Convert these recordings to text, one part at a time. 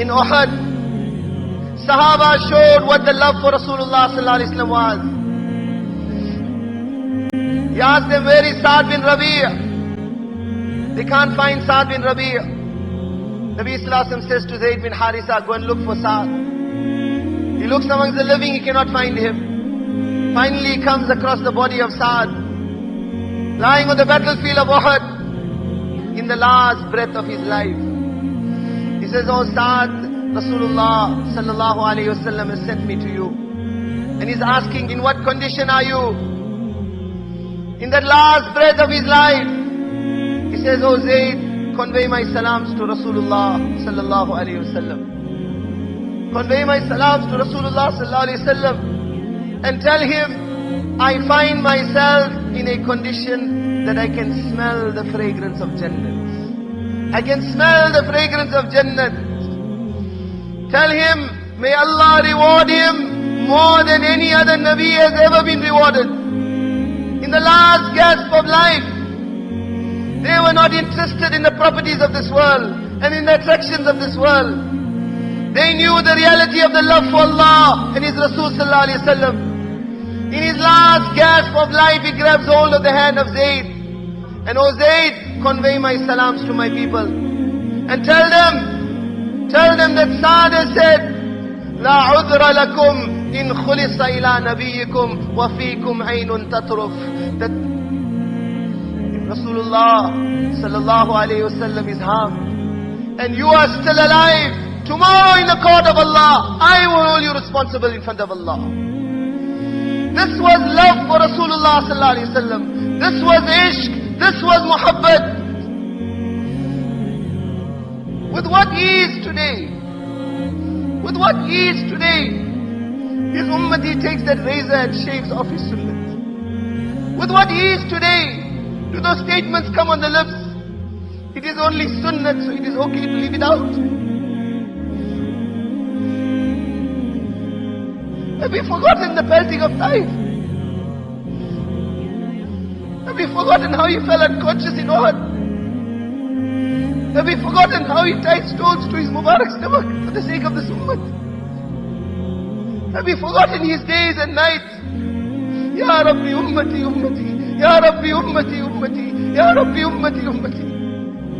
In Uhud, Sahaba showed what the love for Rasulullah sallallahu alaihi wasallam was. He asked them, where is Sa'd bin Rabi'? They can't find Sa'd bin Rabi'. Nabi sallallahu alaihi wasallam says to Zayd bin Harisa, go and look for Sa'd. He looks amongst the living, he cannot find him. Finally he comes across the body of Sa'd, lying on the battlefield of Uhud, in the last breath of his life. He says, oh Sa'd, Rasulullah sallallahu alayhi wasallam has sent me to you. And he's asking, in what condition are you? In that last breath of his life, he says, oh Zayd, convey my salams to Rasulullah sallallahu alayhi wasallam. Convey my salams to Rasulullah sallallahu alayhi wasallam and tell him, I find myself in a condition that I can smell the fragrance of Jannah. I can smell the fragrance of Jannah. Tell him, may Allah reward him more than any other Nabi has ever been rewarded. In the last gasp of life, they were not interested in the properties of this world and in the attractions of this world. They knew the reality of the love for Allah and His Rasul sallallahu alaihi wasallam. In his last gasp of life, he grabs hold of the hand of Zayd. And oh Zayd, convey my salams to my people. And tell them that Sa'd has said, La udra lakum in khulisa ila nabiyikum wa fikum aynun tatruf. That if Rasulullah sallallahu alayhi wasallam is harmed and you are still alive, tomorrow in the court of Allah, I will hold you responsible in front of Allah. This was love for Rasulullah sallallahu alaihi wasallam. This was ishq. This was muhabbat. With what ease today? With what ease today? His ummati takes that razor and shaves off his sunnah. With what ease today do those statements come on the lips? It is only sunnah, so it is okay to leave it out. Have we forgotten the pelting of Taif? Have we forgotten how he fell unconscious in Uhud? Have we forgotten how he tied stones to his Mubarak stomach for the sake of this ummah? Have we forgotten his days and nights? Ya Rabbi ummati ummati, Ya Rabbi ummati ummati, Ya Rabbi ummati ummati.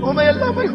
Oh my Allah, my